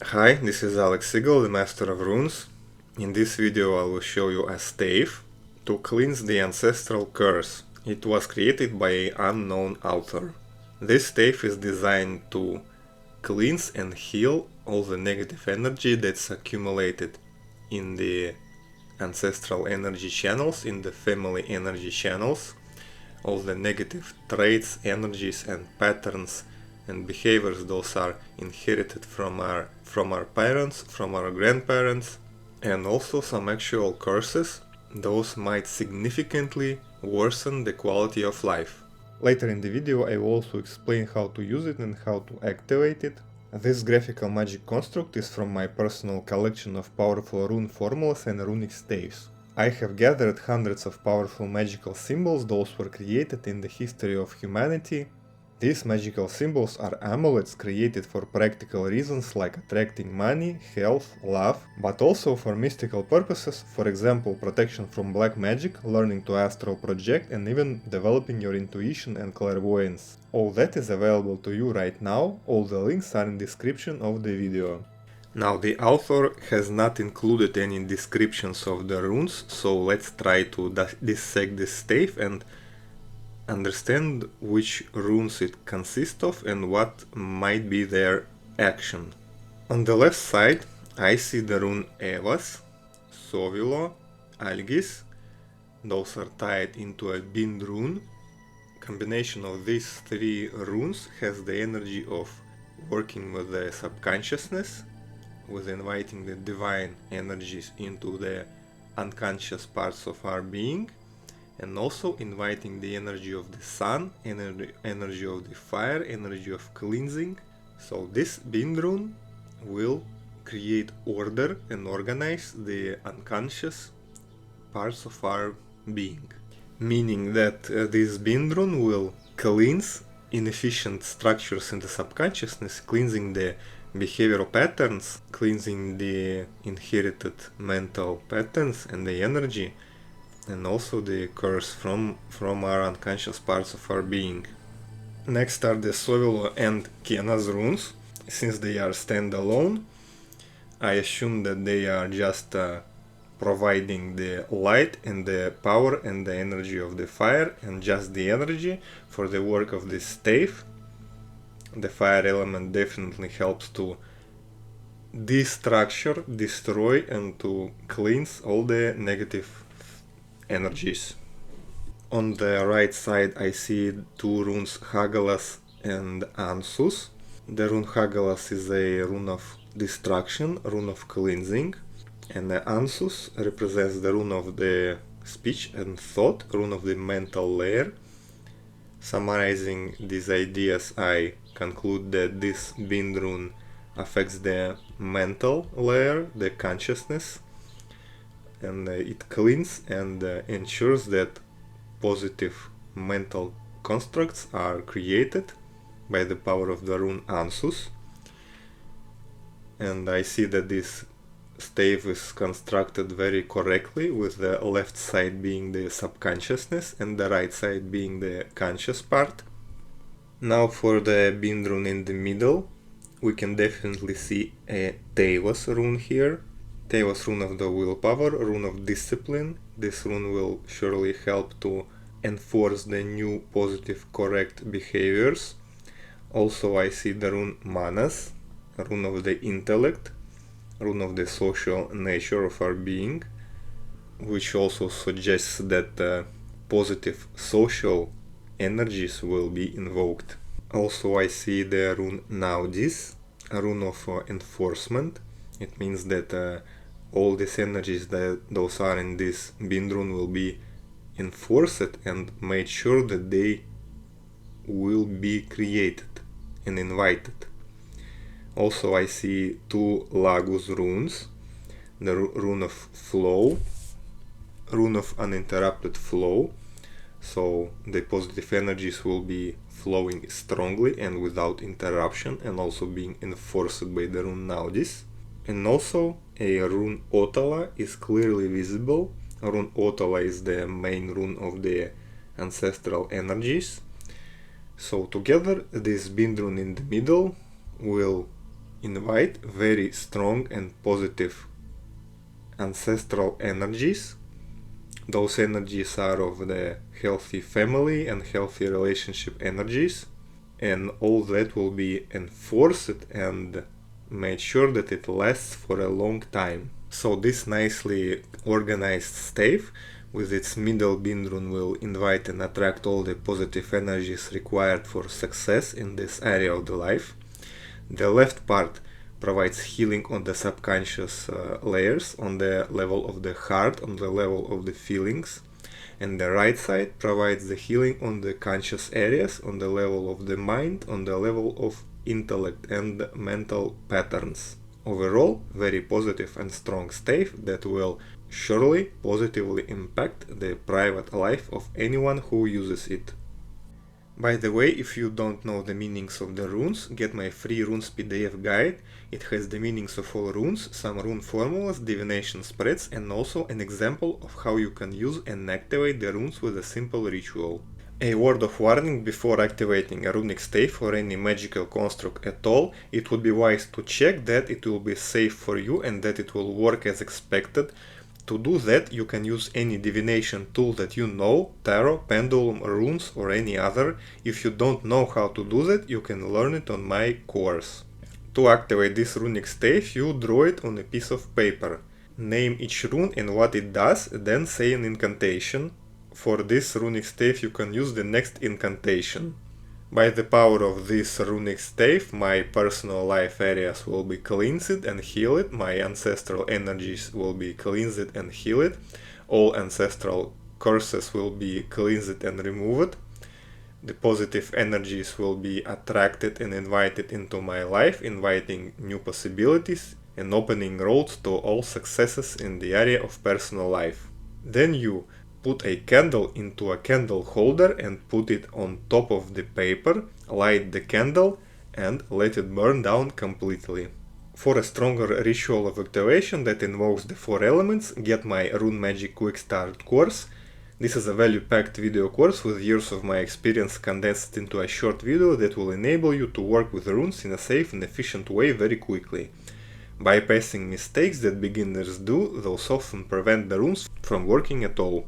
Hi, this is Alex Sigel, the Master of Runes. In this video I will show you a stave to cleanse the Ancestral curse. It was created by an unknown author. This stave is designed to cleanse and heal all the negative energy that's accumulated in the ancestral energy channels, in the family energy channels, all the negative traits, energies and patterns and behaviors those are inherited from our parents, from our grandparents, and also some actual curses. Those might significantly worsen the quality of life. Later in the video I will also explain how to use it and how to activate it. This graphical magic construct is from my personal collection of powerful rune formulas and runic staves. I have gathered hundreds of powerful magical symbols. Those were created in the history of humanity. These magical symbols are amulets created for practical reasons like attracting money, health, love, but also for mystical purposes, for example protection from black magic, learning to astral project and even developing your intuition and clairvoyance. All that is available to you right now, all the links are in the description of the video. Now the author has not included any descriptions of the runes, so let's try to dissect this stave and understand which runes it consists of and what might be their action. On the left side I see the rune Evas, Sovilo, Algis. Those are tied into a bind rune. Combination of these three runes has the energy of working with the subconsciousness, with inviting the divine energies into the unconscious parts of our being, and also inviting the energy of the sun, energy of the fire, energy of cleansing. So this bind rune will create order and organize the unconscious parts of our being. Meaning that this bind rune will cleanse inefficient structures in the subconsciousness, cleansing the behavioral patterns, cleansing the inherited mental patterns and the energy, and also the curse from our unconscious parts of our being. Next are the Sovilo and Kenas runes. Since they are standalone, I assume that they are just providing the light and the power and the energy of the fire, and just the energy for the work of this stave. The fire element definitely helps to destructure, destroy and to cleanse all the negative energies. On the right side I see two runes Hagalas and Ansus. The rune Hagalas is a rune of destruction, rune of cleansing, and the Ansus represents the rune of the speech and thought, rune of the mental layer. Summarizing these ideas, I conclude that this bind rune affects the mental layer, the consciousness, and it cleans and ensures that positive mental constructs are created by the power of the rune Ansus. And I see that this stave is constructed very correctly, with the left side being the subconsciousness and the right side being the conscious part. Now for the bind rune in the middle, we can definitely see a Tevas rune here. Tevas rune of the willpower, rune of discipline. This rune will surely help to enforce the new positive correct behaviors. Also I see the rune Manas, rune of the intellect, rune of the social nature of our being, which also suggests that positive social energies will be invoked. Also I see the rune Naudis, a rune of enforcement. It means that all these energies that those are in this bind rune will be enforced and made sure that they will be created and invited. Also I see two Lagus runes, the rune of flow, rune of uninterrupted flow, so the positive energies will be flowing strongly and without interruption, and also being enforced by the rune Naudis. And also a rune Otala is clearly visible. Rune Otala is the main rune of the ancestral energies. So together this bind rune in the middle will invite very strong and positive ancestral energies. Those energies are of the healthy family and healthy relationship energies, and all that will be enforced and made sure that it lasts for a long time. So this nicely organized stave with its middle bin rune will invite and attract all the positive energies required for success in this area of the life. The left part provides healing on the subconscious layers, on the level of the heart, on the level of the feelings, and the right side provides the healing on the conscious areas, on the level of the mind, on the level of intellect and mental patterns. Overall, very positive and strong stave that will surely positively impact the private life of anyone who uses it. By the way, if you don't know the meanings of the runes, get my free runes PDF guide. It has the meanings of all runes, some rune formulas, divination spreads, and also an example of how you can use and activate the runes with a simple ritual. A word of warning: before activating a runic stave or any magical construct at all, it would be wise to check that it will be safe for you and that it will work as expected. To do that, you can use any divination tool that you know, tarot, pendulum, runes, or any other. If you don't know how to do that, you can learn it on my course. To activate this runic stave, you draw it on a piece of paper. Name each rune and what it does, then say an incantation. For this runic stave you can use the next incantation. By the power of this runic stave, my personal life areas will be cleansed and healed, my ancestral energies will be cleansed and healed, all ancestral curses will be cleansed and removed, the positive energies will be attracted and invited into my life, inviting new possibilities and opening roads to all successes in the area of personal life. Then you put a candle into a candle holder and put it on top of the paper, light the candle and let it burn down completely. For a stronger ritual of activation that invokes the 4 elements, get my Rune Magic Quick Start course. This is a value-packed video course with years of my experience condensed into a short video that will enable you to work with runes in a safe and efficient way very quickly. Bypassing mistakes that beginners do, those often prevent the runes from working at all.